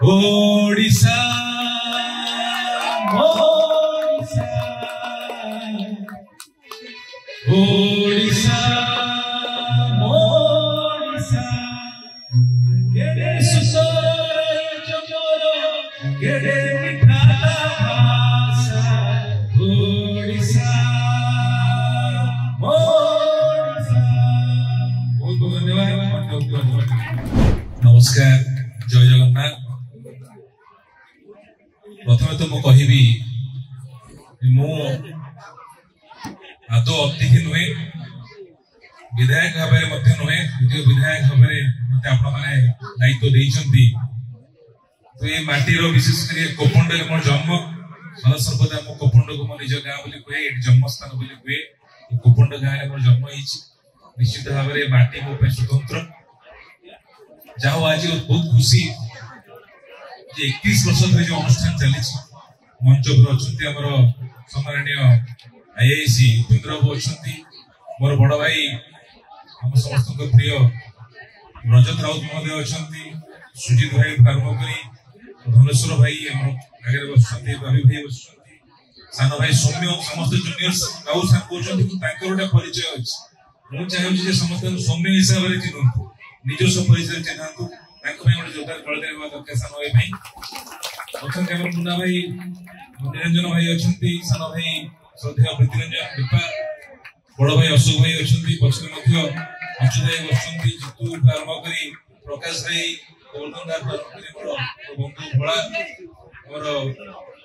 ओडिशा ओडिशा ओडिशा ओडिशा केडे सुसर चमोर केडे मिठा भाषा ओडिशा ओडिशा। बहुत बहुत धन्यवाद। नमस्कार, जय जगन्नाथ। प्रथम तो मुझे मु आदौ अतिथि नुहे, विधायक भाव नुहे, द्वितीय विधायक भाव मत आप दायित्व देते। तो ये माटीर विशेषकर कोपंड मोर जन्म सदा सर्वदा मो कोपंड को मो निज गाँ कहे, जन्मस्थान कहे। कोपंड गाँव मोर जन्म निश्चित भाव में माटी मो स्वतंत्र। जाओ आज बहुत खुशी 31 वर्ष धरी जो अनुष्ठान चली मंच पर अच्छा सम्माननीय आईआईसी उपेन्द्र बाबू अच्छा, मोर बड़ भाई आम समस्त प्रिय रजत राउत महोदय अच्छा, सुजित भाई आरंभ कर धनेश्वर भाई आगे बस रवि भाई बस सान भाई सौम्य समस्त जूनियर्स राउत सार कहते गोटे परिचय अच्छे। मुझे चाहिए समस्त सौम्य हिसाब से चिन्हतु, निजस्व परिचय चिन्हतु, गोटे जोरदार कलर दरकार सान भाई अच्छा। मुन्ना भाई निरंजन भाई अच्छा, सान भाई श्रद्धेय प्रीतिरंजन दीपा, बड़ भाई अशोक भाई अच्छा, पक्षे अच्युत भाई बस जितु आरंभ कर प्रकाश भाई गोवर्धन बंधु भोला मोर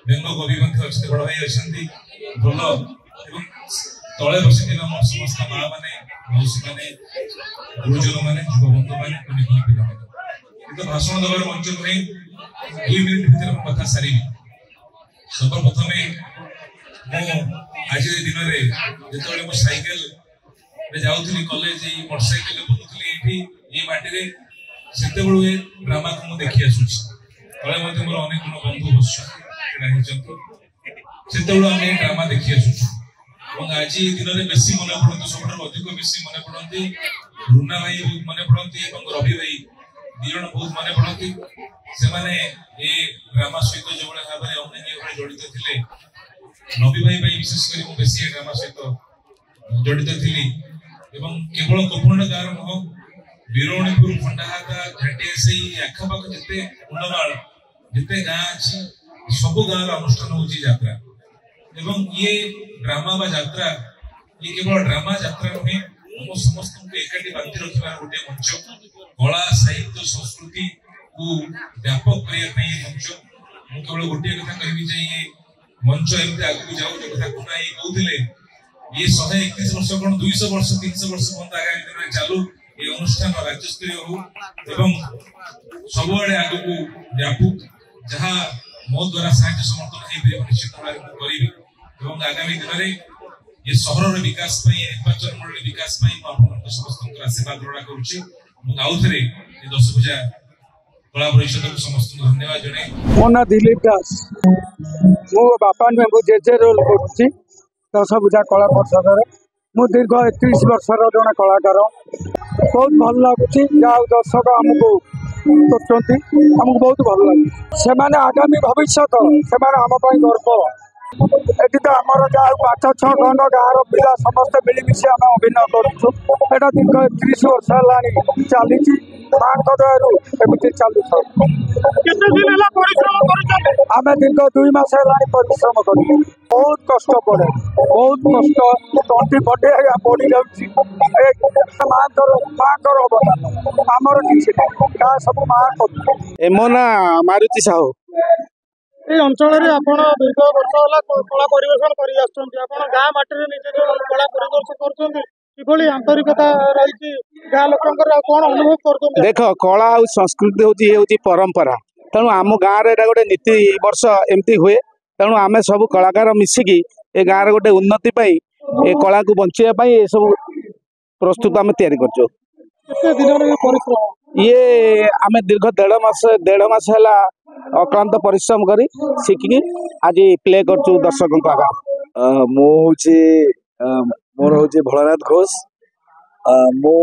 व्यंग कवि अच्छे, बड़ भाई अच्छा भल तले बस समस्त माँ मैंने मौसी मैंने गुरुजन मैंने युवा बंधु मैंने पिला भाषण देवार मंच नुहे। 2 मिनिट भर कथा सारी सर्वप्रथम आज दिन में जो सैकेल जाऊली कॉलेज मोटरसाइकेल बुलूली ये माटी से ड्रामा को मुझे देखी आसूँ। तले मोर अनेक गुण बंधु बस से ड्रामा देखी आसूँ। आज दिन में बेसी मन पड़ती, सब अधिक बेसी मन पड़ती रुना भाई बहुत मन पड़ती, रवि भाई दी जन बहुत मन पड़ती। से माने ये ड्रामा सहित जो भाव में अनेक जड़ित थे। नवी भाई विशेषकर बेसी ड्रामा सहित जड़ित थी। केवल कोपंड गाँव नुह, बीरवणीपुर खंडाहाता घाटी से आखपाख जिते कुंडमाल जिते गाँ अच्छी सब गाँव अनुष्ठान हो यात्रा। एवं ये ड्रामा बा यात्रा ये केवल ड्रामा यात्रा नुहे, हम समस्त एकाठी बांधि रखा गोटे मंच। कला साहित्य संस्कृति को व्यापक करने मंच। मुझे केवल गोटे कथा कहि ये मंच एमती आगे जाऊ जो कथा कुना कहते ये 131 वर्ष कौन 200 वर्ष 300 वर्ष पर्यंत आगामी दिन में चालू ये अनुष्ठान राज्य स्तरीय हो एवं सबुआड़े आग को व्यापू जहाँ मो द्वारा साहित्य समर्थन हो निश्चित भाव में करी। आगामी दिन में ये सहर विकास निर्वाचन मंडल विकास समस्त आशीर्वाद ग्रहण करुच्चे। दश पूजा कला परिषद को समस्त धन्यवाद जन। मो ना दिलीप दास, मो बापा में जेजे रोल कर दश पूजा कला परिषद मु दीर्घ 31 वर्ष जड़े कलाकार। बहुत भल लगुच दर्शक आमको आमको बहुत भल लगे। से आगामी भविष्य से आम गर्व। एटी तो आमर जहाँ 5-6 खंड गाँव पिला समस्ते मिलमिशी आम अभिनय करूँ। एटा दीर्घ 31 वर्ष है चली माँ दयारू एमती चलू। आम दीर्घ 2 मास है परिश्रम कर बहुत कष्ट पड़े, बहुत कष्ट तंटी फटे पड़ जाऊँ। माँ अवदान आमर किसी ना सब माँ कर। मो ना मारुति साहू। ये अंचल दीर्घ वर्ष कला परिवेशन कर गाँ माटी निजे कला परिदर्शन कर आंतरिकता रही गाँ लोक कौन अनुभव कर। देख कला आ संस्कृति हूँ परंपरा, तेणु आम गाँव में गोटे नीति वर्ष एमती हुए। तेणु आम सब कलाकार मिसिकी ए गाँव गोटे उन्नति ए कला को बचाई ये सब प्रस्तुत आम तैयारी कर। ये आम दीर्घ 1.5 मास है अक्लांत परिश्रम करी शिखिकी आज प्ले कर दर्शकों आगा। मोर हूँ भोलानाथ घोष। मो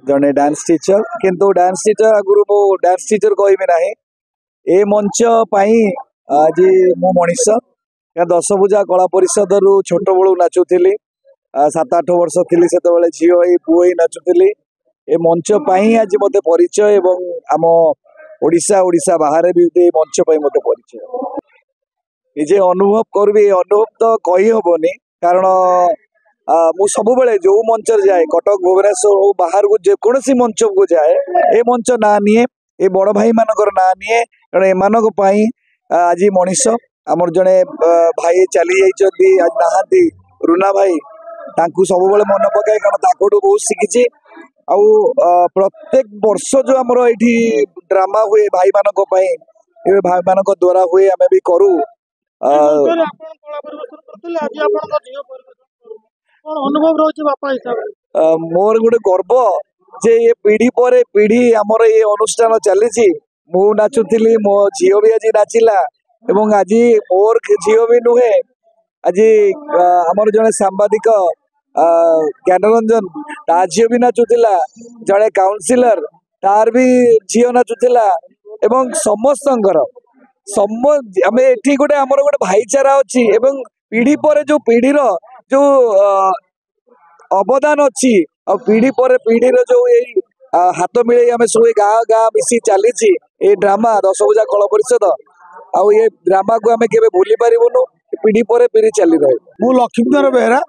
जड़े डांस टीचर किंतु डांस टीचर आगुरी मो डांस टीचर कहबी ना ए मंच पाई आज मो मनीष दश पूजा कला परिषद रु छोट बड़ू नाचुली 7-8 वर्ष थी से झील हो पुओ नाचुली ए मंच पाई आज मत परिचय एवं आम ओडिशा बाहर भी ए मंच पाई मत परिचय निजे अनुभव करबी अनुभव तो कही हबनी कारण मु सब जो मंच जाए कटक भुवनेश्वर हो बाहर को जेकोसी मंच को जाए ए मंच ना निए ए बड़ भाई मानकर ना निए कारण एमानक पई आज मनीष आमर जड़े भाई चली जाइए आज नहांती रुना भाई तांकु सब मन पकाए कारण ताकू बहुत शिखी आउ प्रत्येक वर्ष जो आमर ये ड्रामा हुए भाई मानक भाई मानक द्वारा हुए आम भी करू मोर गोटे गर्व जे ये पीढ़ी पर पीढ़ी आमर ये अनुष्ठान चली मु नाचुली मो झील भी आज नाचिला एवं आज मोर झील भी नुहे आज आमर जड़े सांबादिक ज्ञानरंजन ता झील भी नाचुला जड़े काउंसिलर तार भी झील नाचुला एवं समस्त आम एठी गोटे आमर गोटे भाईचारा अच्छी एवं पीढ़ी पर जो पीढ़ी जो अवदान अच्छी और पीढ़ी पर पीढ़ी जो यही हाथ मिले आम सब गाँ गाँ मिसी चली ड्रामा 10 पूजा कला परिषद आउ ये ड्रामा को आम के भूली पारूनु पीढ़ी पर पीढ़ी चली रहे। मु लक्ष्मीधर बेहरा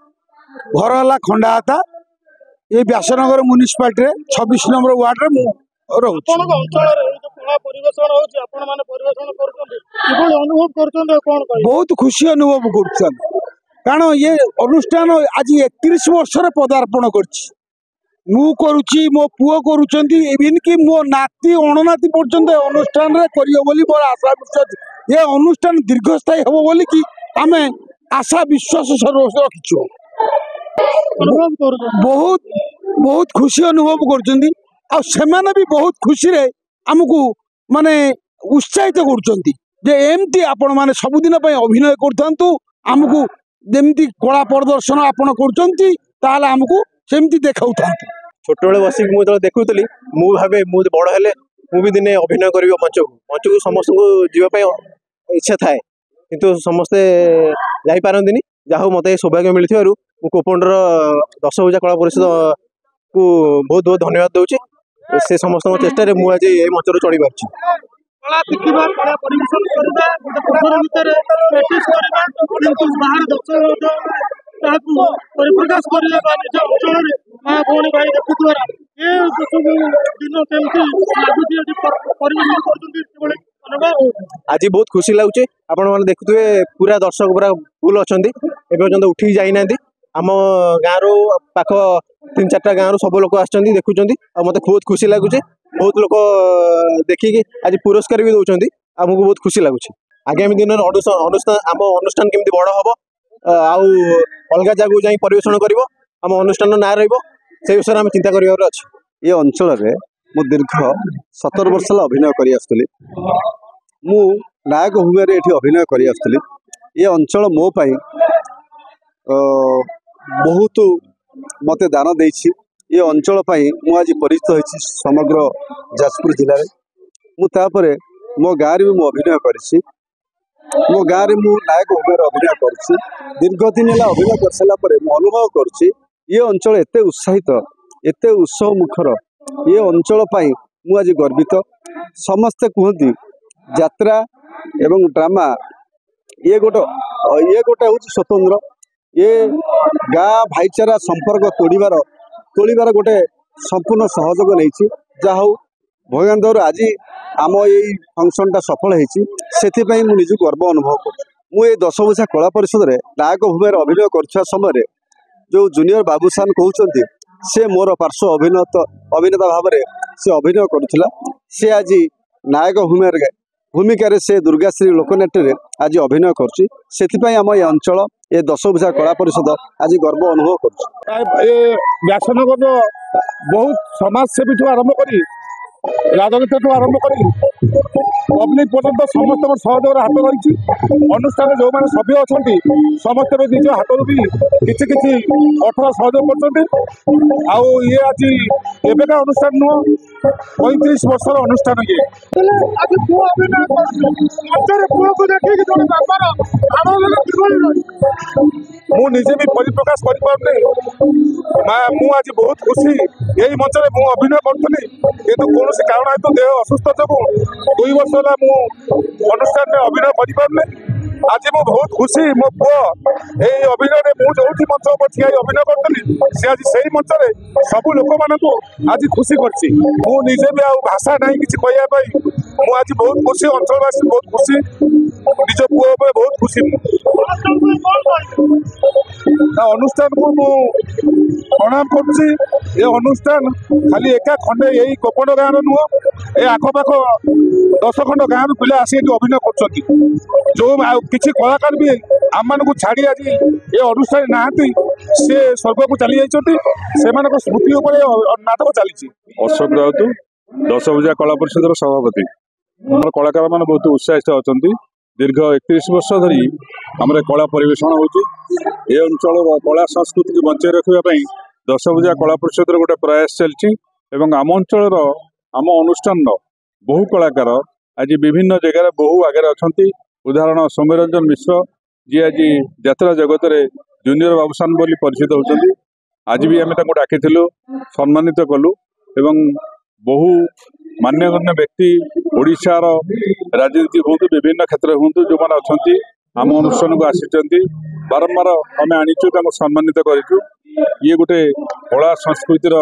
घर है खंडाहाता ये व्यासनगर म्यूनिसिपालिटी 26 नंबर वार्ड रे बहुत खुशी अनुभव कर कारण ये अनुष्ठान आज 31 वर्ष पदार्पण कर करुच्ची मो पुओ करुँच इवन कि मो नाती अणनाती पर्यंत अनुष्ठान मोर आशा विश्वास ये अनुष्ठान दीर्घस्थायी हम बोली कि आम आशा विश्वास रखीचु बहुत बहुत खुशी अनुभव कर भी बहुत खुशी रे आमको माने उत्साहित करमती आपण मैंने सबुदिन अभिनय करूँ आमको जमी कला प्रदर्शन आपण करमको सेमती देखा था छोट बेले बस मुझे देखुली मुझे मुझे बड़ हेले मुझे दिने अभिनय कर मंच को समस्त को जीवाई इच्छा थाए किंतु समस्ते जापारती जहाँ मत सौभाग्य मिली कोपंडर 10 पूजा कला परिषद को बहुत बहुत धन्यवाद दूचे से समस्त चेष्टा मुझे आज ये मंच चढ़ी आज बहुत खुशी लगुचे आपण मैंने देखुए पूरा दर्शक पूरा फुल अच्छा एपर्यंत उठी जाना आम गाँव पाख 3-4टा गाँव सब लोग आसुँच देखुं मत बहुत खुशी लगुचे बहुत लोग देखिकी आज पुरस्कार भी दौरान आमको बहुत खुशी लगुच आगामी दिन में आम अनुष्ठान केमती बड़ हम आउ अलग जगह जाई परिवेषण करिवो आम अनुष्ठान ना रहिबो से विषय आम चिंता करिवार अछि। ये अंचल रे मु दीर्घ 17 वर्ष अभिनय करी आसुली मु नायक भूमिका एठी अभिनय करी आसुली ये अंचल मो पाई बहुत मते दान देछि ये अंचल पाई मु आज परिचित होइछि समग्र जाजपुर जिले में मु तापरे मो गाँव रे मु अभिनय करिछि मो गाँव में मु नायक भूमिका अभिनय करुच्ची दीर्घ दिन है अभिनय कर सारा मु अनुभव करुच्ची ये अंचल एत उत्साहित एत उत्सव मुखर ये अंचल पाई मु आज गर्वित समस्ते कहती यात्रा एवं ड्रामा ये गोटे हूँ स्वतंत्र ये गाँ भाईचारा संपर्क तोड़बार गोटे संपूर्ण सहयोग नहीं जहा भगवान दर आज आम यही फंक्शन सफल होती मु निज गर्व अनुभव कर मुझे 10 पूजा कला परिषद रे नायक भूमिका अभिनय कर समय जो जूनियर बाबूसान कहते से मोर पार्श्व अभिनेता भाव में से अभिनय करुला से आज नायक भूमिका से दुर्गाश्री लोकनाट्य रे आज अभिनय करम ये अंचल ये 10 पूजा कला परिषद आज गर्व अनुभव कर व्यासनगर बहुत समाजसेवी आरंभ कर राजनीति आरंभ कर पब्लिक पर्यटन समस्त सहयोग हाथ रही अनुष्ठान जो मैंने सभ्य अच्छा समस्ते भी निज हाथ भी किसी किसी अर्थ सहयोग कर ये आज एवेका अनुष्ठान नुह 35 वर्षर अनुष्ठान ये आज पुओ अभिनय मंचर पुओ को देखिए जड़े बापार आनंद किभली मु निजे भी परिप्रकाश कर आज बहुत खुशी यही मंच में मु अभिनय करी किंतु कौन कारण हेतु देह असुस्थ जो 2 वर्ष है अनुष्ठान में अभिनय कर आज मु बहुत खुशी मो पुओ यही अभिनय मुझे मंच पर ठिया अभिनय करी सी आज से मंच में सबू लोक मान आज खुशी कर निजे भी भाषा ना कि कहवाई मु आज बहुत खुशी अंचलवासी बहुत खुशी निज पुओ बहुत खुशी अनुष्ठान को मु प्रणाम कर अनुष्ठान खाली एका खंडे यही कोपड़ गाँव नुह ए आखपाख 10 खंड गाँव पिला आसी अभिनय कर जो किसी कलाकार भी आम मान को छाड़ी आज ये अनुष्ठान नहांती सी स्वर्ग को चली जाती स्मृति नाटक चली अशोक राउत 10 भुजा कला परिषद सभापति कलाकार मान बहुत उत्साहित अच्छा दीर्घ 31 वर्ष धरी आम कला परिवेषण होची अंचल कला संस्कृति को बचाई रखापी 10 भुजा कला परिषद गोटे प्रयास चलती आम अंचल आम अनुष्ठान बहु कलाकार आज विभिन्न जगह बहु आगे अच्छा उदाहरण सौम्यरंजन मिश्र जी आज यात्रा जगत में जूनियर बाबूसान बोली परिचित होती आज भी आम डाक सम्मानित कलु एवं बहु मान्यगण्य व्यक्ति ओडिशार राजनीति हूँ विभिन्न क्षेत्र हूँ जो मैंने अच्छा आम अनुष्ठान को आसी बारंबार आम आनीचु सम्मानित करूँ ये गोटे कला संस्कृतिर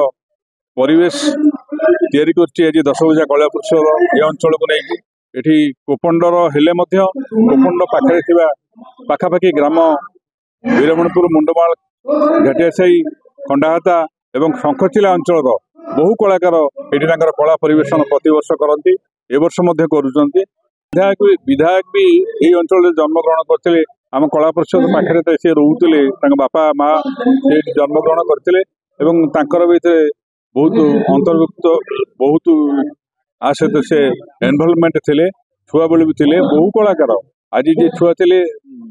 परिवेश तैयारी कर 10 भुजा कला परिषद ये अंचल को नहीं एठी कोपंडर हेले कोपंड पाखे पाखापाखि ग्राम वीरमणिपुर मुंडमाल घाटियासाई खंडाहाता एवं शंखचिला अंचल बहु कलाकार ये कला परिवेशन प्रति वर्ष करती ए वर्ष करुँच विधायक भी यही अंचल जन्मग्रहण करते आम कला परिषद पाखे सी रोते बापा माँ जन्मग्रहण करते भी बहुत अंतर्भुक्त बहुत आ सहित से इनवल्वमेंट थे छुआ बेलू भी थे बहु कलाकार आज जे छुआ थे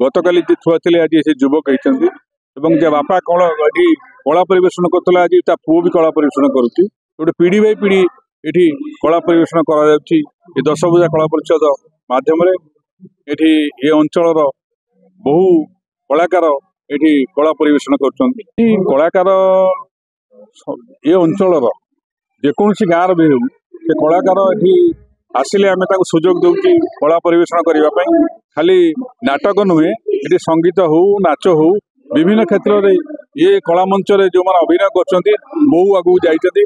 गत काली जे छुआ थे आज से युवक होती जे बापा कला परिवेशन करता आज ता पुओ भी कला परिवेशन करुच्ची गोटे पीढ़ी बाई पीढ़ी ये कला परिवेशन कर 10 भुजा कला परिषद मध्यम ये अंचल बहु कलाकार ये कला परिवेशन कर कलाकार ये अंचल जेकोसी गाँव भी हो से कलाकार ये आसिले आम सुजोग दौची कला परिवेशन करने खाली नाटक नुहे ये संगीत हो नाच हो विभिन्न क्षेत्र में ये कला मंच जो मैंने अभिनय कर बहु आगू जाइए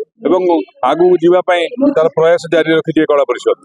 आगू जावाई तार प्रयास जारी रखी कला परिषद।